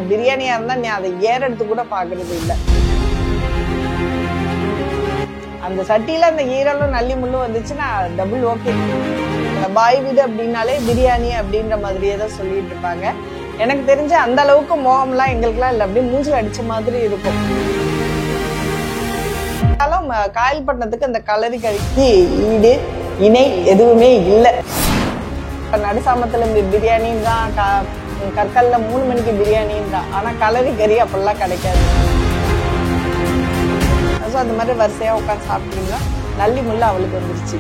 பிரியாணியா இருந்தா நீ அதை ஏறெடுத்து கூட பாக்குறது இல்ல. அந்த சட்டியில அந்த ஈரலும் நல்லி முள்ளும் வந்துச்சுன்னா டபுள் ஓகே. பாய் வீடு அப்படின்னாலே பிரியாணி அப்படின்ற மாதிரியே தான் சொல்லிட்டு இருப்பாங்க. எனக்கு தெரிஞ்ச அந்த அளவுக்கு மோகம்லாம் எங்களுக்குலாம் இல்லை, அப்படியே மூஞ்சில் அடிச்ச மாதிரி இருக்கும். காயல்பட்டினத்துக்கு அந்த கலரி கறிக்கு ஈடு இணை எதுவுமே இல்லை. நடுசாமத்துல பிரியாணின்னு தான், கற்கல்ல 3 மணிக்கு பிரியாணின்னு தான். ஆனா கலரி கறி அப்படிலாம் கிடைக்காது. அந்த மாதிரி வரிசையா உட்காந்து சாப்பிட்டீங்கன்னா நல்லி முள்ளு அவளுக்கு வந்துருச்சு,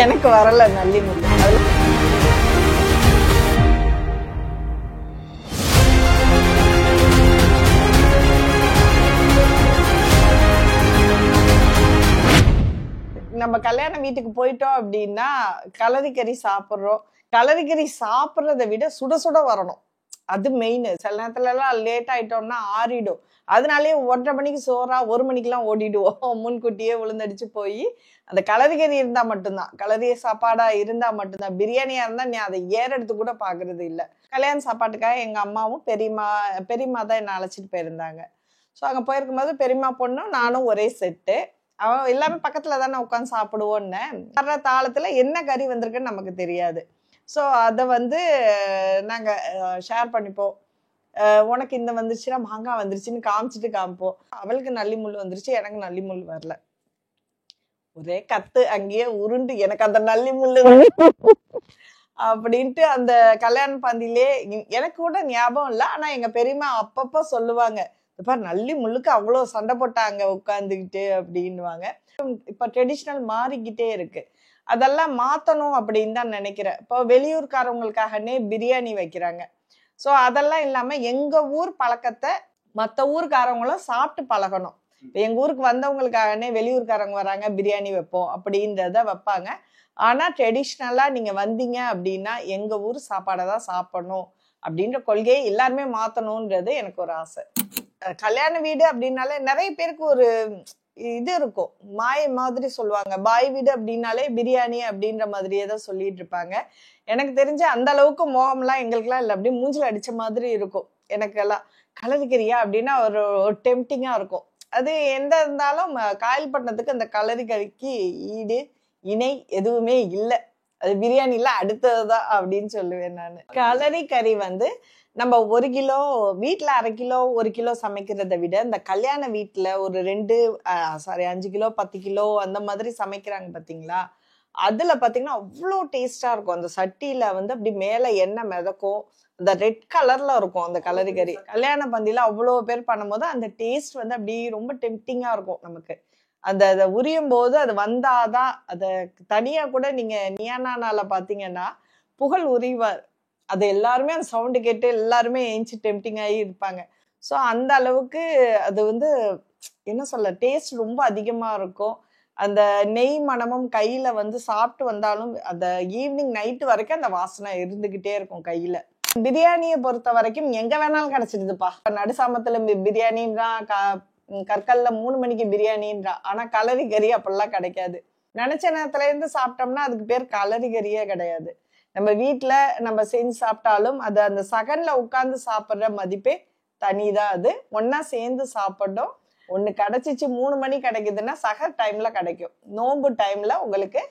எனக்கு வரல நல்லி முள்ளு. நம்ம கல்யாண வீட்டுக்கு போயிட்டோம் அப்படின்னா கலரிக்கறி சாப்பிட்றோம். கலரிக்கறி சாப்பிட்றத விட சுட சுட வரணும், அது மெயின். சில நேரத்துல எல்லாம் லேட் ஆயிட்டோம்னா ஆறிடும். அதனாலேயே 1:30 மணிக்கு சோறா 1 மணிக்கெல்லாம் ஓடிடுவோம். முன்கூட்டியே விழுந்தடிச்சு போய் அந்த கலரிக்கறி இருந்தா மட்டும்தான், கலரி சாப்பாடா இருந்தா மட்டும்தான். பிரியாணியா இருந்தா நீ அதை ஏறெடுத்து கூட பாக்குறது இல்லை. கல்யாண சாப்பாட்டுக்காக எங்க அம்மாவும் பெரியம்மா தான் என்னை அழைச்சிட்டு போயிருந்தாங்க. ஸோ அங்க போயிருக்கும் போது பெரியம்மா பொண்ணும் நானும் ஒரே செட்டு. அவன் எல்லாமே பக்கத்துல தானே உட்காந்து சாப்பிடுவோன்னு. வர்ற தாளத்துல என்ன கறி வந்திருக்குன்னு நமக்கு தெரியாது. ஸோ அதை நாங்க ஷேர் பண்ணிப்போம். உனக்கு இந்த வந்துருச்சுன்னா மாங்காய் வந்துருச்சுன்னு காமிச்சிட்டு காமிப்போம். அவளுக்கு நல்லி முள் வந்துருச்சு, எனக்கு நல்லி முள் வரல. ஒரே கத்து அங்கேயே உருண்டு எனக்கு அந்த நல்லி முள்ளு அப்படின்ட்டு அந்த கல்யாண பந்திலே எனக்கு கூட ஞாபகம் இல்லை. ஆனா எங்க பெரியம்மா அப்பப்போ சொல்லுவாங்க, இப்ப நல்லி முள்ளுக்கு அவ்வளோ சண்டை போட்டாங்க உட்காந்துக்கிட்டு அப்படின்வாங்க. இப்ப ட்ரெடிஷ்னல் மாறிக்கிட்டே இருக்கு. அதெல்லாம் மாத்தணும் அப்படின்னு தான் நினைக்கிறேன். இப்போ வெளியூர்காரவங்களுக்காகனே பிரியாணி வைக்கிறாங்க. ஸோ அதெல்லாம் இல்லாம எங்க ஊர் பழக்கத்தை மற்ற ஊருக்காரவங்களும் சாப்பிட்டு பழகணும். இப்போ எங்க ஊருக்கு வந்தவங்களுக்காகனே வெளியூர்காரங்க வராங்க பிரியாணி வைப்போம் அப்படின்றத வைப்பாங்க. ஆனா ட்ரெடிஷ்னலா நீங்க வந்தீங்க அப்படின்னா எங்க ஊர் சாப்பாடை தான் சாப்பிடணும் அப்படின்ற கொள்கையை எல்லாருமே மாத்தணும்ன்றது எனக்கு ஒரு ஆசை. கல்யாண வீடு அப்படின்னாலே நிறைய பேருக்கு ஒரு இது இருக்கும், மாய மாதிரி சொல்லுவாங்க. பாய் வீடு அப்படின்னாலே பிரியாணி அப்படின்ற மாதிரியே தான் சொல்லிட்டு இருப்பாங்க. எனக்கு தெரிஞ்ச அந்த அளவுக்கு மோகம்லாம் எங்களுக்குலாம் இல்லை, அப்படியே மூஞ்சில் அடிச்ச மாதிரி இருக்கும். எனக்கு எல்லாம் கலரிக்கறியா அப்படின்னா ஒரு டெம்டிங்கா இருக்கும். அது எந்த இருந்தாலும் காயல்பட்டினத்துக்கு அந்த கலரிக்கறிக்கு ஈடு இணை எதுவுமே இல்லை. அது பிரியாணில அடுத்ததுதான் அப்படின்னு சொல்லுவேன் நான். கலரிக்கறி நம்ம 1 கிலோ வீட்டுல 1/2 கிலோ 1 கிலோ சமைக்கிறத விட இந்த கல்யாண வீட்டுல ஒரு 5 கிலோ 10 கிலோ அந்த மாதிரி சமைக்கிறாங்க பாத்தீங்களா, அதுல பாத்தீங்கன்னா அவ்வளோ டேஸ்டா இருக்கும். அந்த சட்டியில அப்படி மேல எண்ணெய் மிதக்கும், அந்த ரெட் கலர்ல இருக்கும் அந்த கலரிக்கறி. கல்யாண பந்தியில அவ்வளோ பேர் பண்ணும்போது அந்த டேஸ்ட் அப்படி ரொம்ப டெம்டிங்கா இருக்கும் நமக்கு. அதை உரியும் போது அது வந்தாதான், அதை தனியா கூட நீங்க நியானால பாத்தீங்கன்னா புகழ் உரிவார், அது எல்லாருமே அந்த சவுண்டு கேட்டு எல்லாருமே ஏஞ்சி டெம்டிங் ஆகி இருப்பாங்க. ஸோ அந்த அளவுக்கு அது என்ன சொல்ல டேஸ்ட் ரொம்ப அதிகமா இருக்கும். அந்த நெய் மணமும் கையில சாப்பிட்டு வந்தாலும் அந்த ஈவினிங் நைட்டு வரைக்கும் அந்த வாசனை இருந்துகிட்டே இருக்கும் கையில. பிரியாணியை பொறுத்த வரைக்கும் எங்க வேணாலும் கிடைச்சிடுதுப்பா. நடுசாமத்துல பிரியாணின்றா, கற்கல்ல 3 மணிக்கு பிரியாணின்றா. ஆனா கலரி கறி அப்படிலாம் கிடைக்காது. நினைச்ச நேரத்துல இருந்து சாப்பிட்டோம்னா அதுக்கு பேர் கலரி கறியே கிடையாது. நம்ம வீட்டுல நம்ம செஞ்சு சாப்பிட்டாலும் அது அந்த சகன்ல உட்கார்ந்து சாப்பிடுற மதிப்பே தனிதான். அது ஒன்னா சேர்ந்து சாப்பிட்டோம். ஒண்ணு கிடைச்சிச்சு 3 மணி கிடைக்குதுன்னா சகர் டைம்ல கிடைக்கும். நோன்பு டைம்ல உங்களுக்கு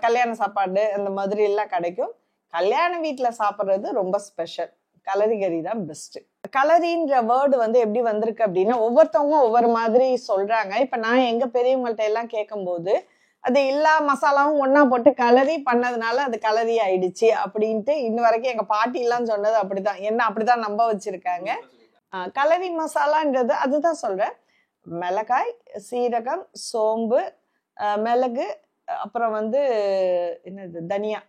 கல்யாண சாப்பாடு அந்த மாதிரி எல்லாம் கிடைக்கும். கல்யாண வீட்டுல சாப்பிட்றது ரொம்ப ஸ்பெஷல். கலரிக்கறி தான் பெஸ்ட். கலரின்ற வேர்டு எப்படி வந்திருக்கு அப்படின்னா ஒவ்வொருத்தவங்க ஒவ்வொரு மாதிரி சொல்றாங்க. இப்ப நான் எங்க பெரியவங்கள்ட்ட எல்லாம் கேட்கும் போது அது எல்லா மசாலாவும் ஒன்னா போட்டு கலரி பண்ணதுனால அது கலரி ஆயிடுச்சு அப்படின்ட்டு இன்ன வரைக்கும் எங்க பாட்டி எல்லாம் சொன்னது அப்படிதான், என்ன அப்படிதான் நம்ப வச்சிருக்காங்க. கலரி மசாலான்றது அதுதான் சொல்றேன். மிளகாய், சீரகம், சோம்பு, மிளகு, அப்புறம் என்னது தனியா.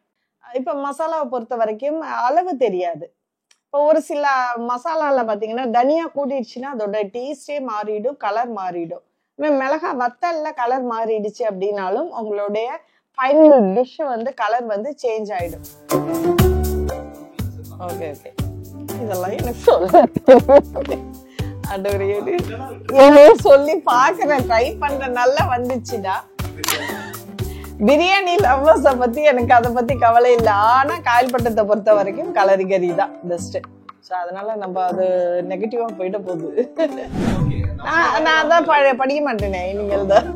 இப்ப மசாலாவை பொறுத்த வரைக்கும் அளவு தெரியாது. இப்போ ஒரு சில மசாலால பாத்தீங்கன்னா தனியா கூட்டிடுச்சுன்னா அதோட டேஸ்டே மாறிடும், கலர் மாறிடும். மிளகா வத்தல்ல கலர் மாறிடுச்சு அப்படின்னாலும் உங்களுடைய ஃபைனல் டிஷ் கலர் சேஞ்ச் ஆயிடும். ஓகே ஓகே, இதெல்லாம் எனக்கு சொல்ல சொல்லி பாக்குறேன், ட்ரை பண்ற நல்லா வந்துச்சுடா. பிரியாணி லவ்வர்ஸை பத்தி எனக்கு அதை பத்தி கவலை இல்லை. ஆனா காயல்பட்டத்தை பொறுத்த வரைக்கும் கலரிக்கறி தான் பெஸ்ட். ஸோ அதனால நம்ம அது நெகட்டிவா போயிட போகுது. நான் தான் படிக்க மாட்டேனே இனிமேல் தான்.